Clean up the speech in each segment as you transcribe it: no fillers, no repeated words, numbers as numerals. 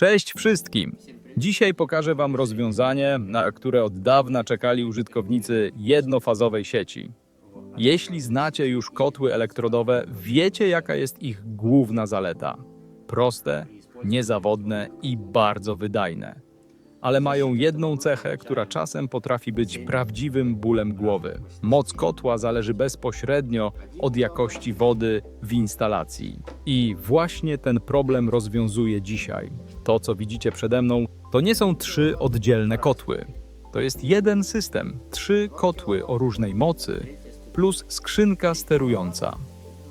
Cześć wszystkim! Dzisiaj pokażę Wam rozwiązanie, na które od dawna czekali użytkownicy jednofazowej sieci. Jeśli znacie już kotły elektrodowe, wiecie jaka jest ich główna zaleta. Proste, niezawodne i bardzo wydajne. Ale mają jedną cechę, która czasem potrafi być prawdziwym bólem głowy. Moc kotła zależy bezpośrednio od jakości wody w instalacji. I właśnie ten problem rozwiązuje dzisiaj. To, co widzicie przede mną, to nie są 3 oddzielne kotły. To jest jeden system, 3 kotły o różnej mocy plus skrzynka sterująca.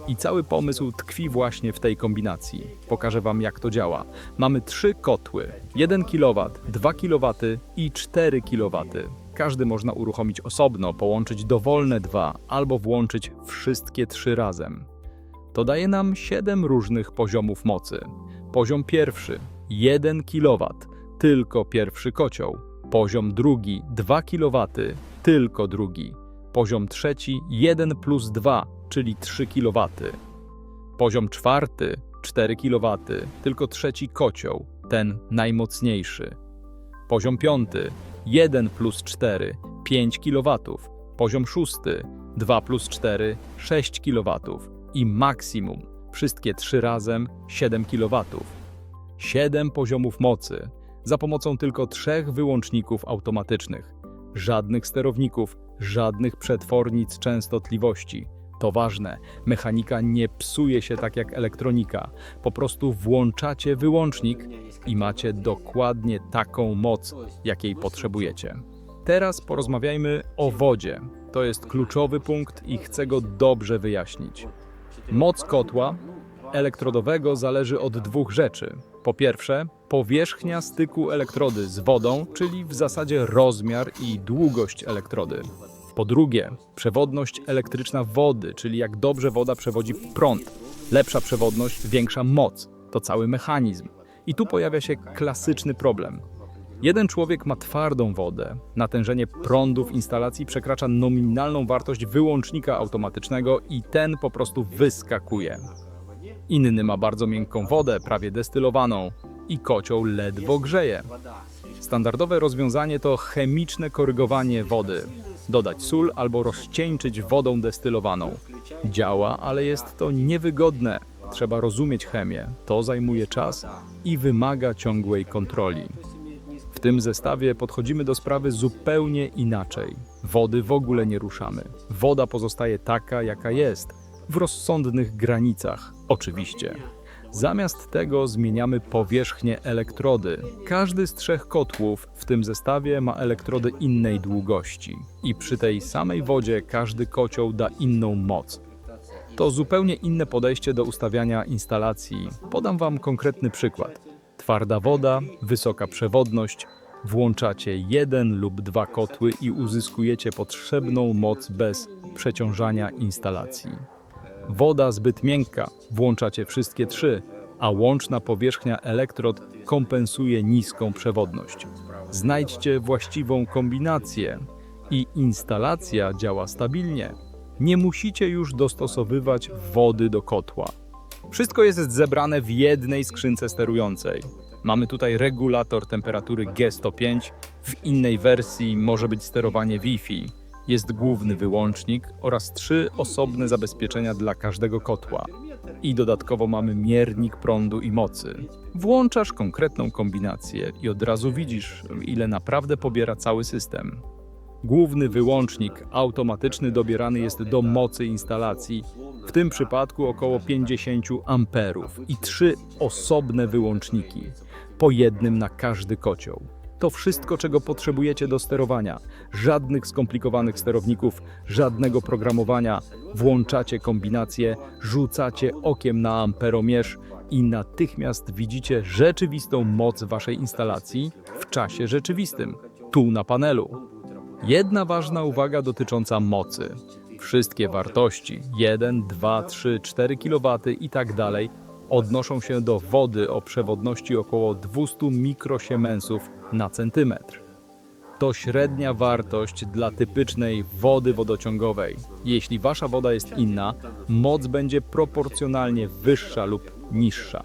I cały pomysł tkwi właśnie w tej kombinacji. Pokażę Wam, jak to działa. Mamy 3 kotły. 1 kW, 2 kW i 4 kW. Każdy można uruchomić osobno, połączyć dowolne 2 albo włączyć wszystkie 3 razem. To daje nam 7 różnych poziomów mocy. Poziom pierwszy, 1 kW, tylko pierwszy kocioł. Poziom drugi, 2 kW, tylko drugi. Poziom trzeci, 1 plus 2, czyli 3 kW. Poziom czwarty, 4 kW, tylko trzeci kocioł, ten najmocniejszy. Poziom piąty, 1 plus 4, 5 kW. Poziom szósty, 2 plus 4, 6 kW. I maksimum, wszystkie 3 razem, 7 kW. 7 poziomów mocy, za pomocą tylko 3 wyłączników automatycznych. Żadnych sterowników, żadnych przetwornic częstotliwości. To ważne, mechanika nie psuje się tak jak elektronika. Po prostu włączacie wyłącznik i macie dokładnie taką moc, jakiej potrzebujecie. Teraz porozmawiajmy o wodzie. To jest kluczowy punkt i chcę go dobrze wyjaśnić. Moc kotła elektrodowego zależy od 2 rzeczy. Po pierwsze, powierzchnia styku elektrody z wodą, czyli w zasadzie rozmiar i długość elektrody. Po drugie, przewodność elektryczna wody, czyli jak dobrze woda przewodzi prąd. Lepsza przewodność, większa moc. To cały mechanizm. I tu pojawia się klasyczny problem. Jeden człowiek ma twardą wodę. Natężenie prądu w instalacji przekracza nominalną wartość wyłącznika automatycznego i ten po prostu wyskakuje. Inny ma bardzo miękką wodę, prawie destylowaną i kocioł ledwo grzeje. Standardowe rozwiązanie to chemiczne korygowanie wody. Dodać sól albo rozcieńczyć wodą destylowaną. Działa, ale jest to niewygodne. Trzeba rozumieć chemię. To zajmuje czas i wymaga ciągłej kontroli. W tym zestawie podchodzimy do sprawy zupełnie inaczej. Wody w ogóle nie ruszamy. Woda pozostaje taka, jaka jest. W rozsądnych granicach, oczywiście. Zamiast tego zmieniamy powierzchnię elektrody. Każdy z 3 kotłów w tym zestawie ma elektrody innej długości. I przy tej samej wodzie każdy kocioł da inną moc. To zupełnie inne podejście do ustawiania instalacji. Podam Wam konkretny przykład. Twarda woda, wysoka przewodność. Włączacie 1 lub 2 kotły i uzyskujecie potrzebną moc bez przeciążania instalacji. Woda zbyt miękka, włączacie wszystkie 3, a łączna powierzchnia elektrod kompensuje niską przewodność. Znajdźcie właściwą kombinację i instalacja działa stabilnie. Nie musicie już dostosowywać wody do kotła. Wszystko jest zebrane w jednej skrzynce sterującej. Mamy tutaj regulator temperatury G105, w innej wersji może być sterowanie Wi-Fi. Jest główny wyłącznik oraz 3 osobne zabezpieczenia dla każdego kotła. I dodatkowo mamy miernik prądu i mocy. Włączasz konkretną kombinację i od razu widzisz, ile naprawdę pobiera cały system. Główny wyłącznik automatyczny dobierany jest do mocy instalacji, w tym przypadku około 50 amperów i 3 osobne wyłączniki, po jednym na każdy kocioł. To wszystko, czego potrzebujecie do sterowania. Żadnych skomplikowanych sterowników, żadnego programowania. Włączacie kombinację, rzucacie okiem na amperomierz i natychmiast widzicie rzeczywistą moc waszej instalacji w czasie rzeczywistym, tu na panelu. Jedna ważna uwaga dotycząca mocy. Wszystkie wartości 1, 2, 3, 4 kW i tak dalej odnoszą się do wody o przewodności około 200 mikrosiemensów na centymetr. To średnia wartość dla typicznej wody wodociągowej. Jeśli wasza woda jest inna, moc będzie proporcjonalnie wyższa lub niższa.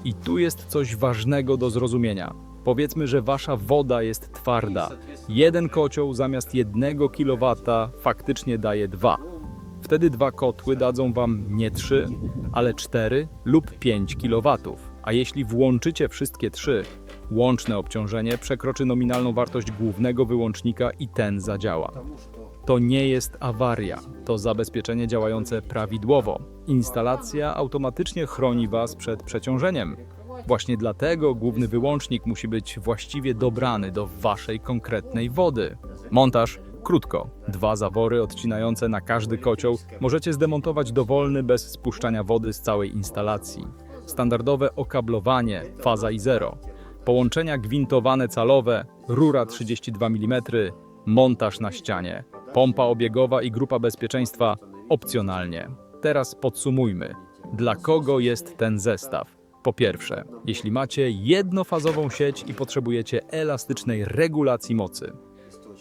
I tu jest coś ważnego do zrozumienia. Powiedzmy, że wasza woda jest twarda. Jeden kocioł zamiast 1 kW faktycznie daje 2. Wtedy 2 kotły dadzą wam nie 3, ale 4 lub 5 kW. A jeśli włączycie wszystkie 3, łączne obciążenie przekroczy nominalną wartość głównego wyłącznika i ten zadziała. To nie jest awaria, to zabezpieczenie działające prawidłowo. Instalacja automatycznie chroni was przed przeciążeniem. Właśnie dlatego główny wyłącznik musi być właściwie dobrany do waszej konkretnej wody. Montaż. Krótko. 2 zawory odcinające na każdy kocioł możecie zdemontować dowolny bez spuszczania wody z całej instalacji. Standardowe okablowanie, faza i 0. Połączenia gwintowane calowe, rura 32 mm, montaż na ścianie. Pompa obiegowa i grupa bezpieczeństwa opcjonalnie. Teraz podsumujmy. Dla kogo jest ten zestaw? Po pierwsze, jeśli macie jednofazową sieć i potrzebujecie elastycznej regulacji mocy,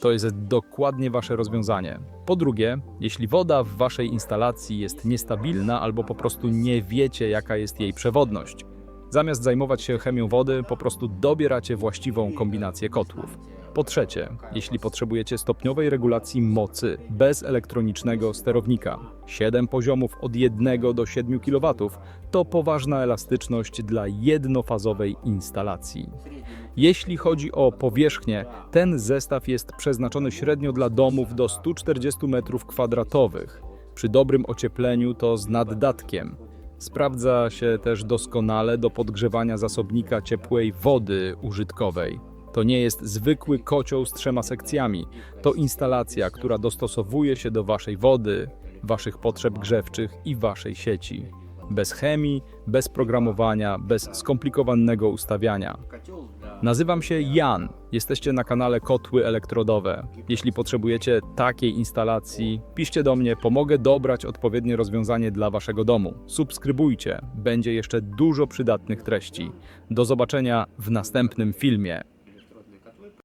to jest dokładnie wasze rozwiązanie. Po drugie, jeśli woda w waszej instalacji jest niestabilna albo po prostu nie wiecie, jaka jest jej przewodność, zamiast zajmować się chemią wody, po prostu dobieracie właściwą kombinację kotłów. Po trzecie, jeśli potrzebujecie stopniowej regulacji mocy bez elektronicznego sterownika, 7 poziomów od 1 do 7 kW, to poważna elastyczność dla jednofazowej instalacji. Jeśli chodzi o powierzchnię, ten zestaw jest przeznaczony średnio dla domów do 140 m2. Przy dobrym ociepleniu to z naddatkiem. Sprawdza się też doskonale do podgrzewania zasobnika ciepłej wody użytkowej. To nie jest zwykły kocioł z 3 sekcjami. To instalacja, która dostosowuje się do waszej wody, waszych potrzeb grzewczych i waszej sieci. Bez chemii, bez programowania, bez skomplikowanego ustawiania. Nazywam się Jan. Jesteście na kanale Kotły Elektrodowe. Jeśli potrzebujecie takiej instalacji, piszcie do mnie, pomogę dobrać odpowiednie rozwiązanie dla waszego domu. Subskrybujcie, będzie jeszcze dużo przydatnych treści. Do zobaczenia w następnym filmie.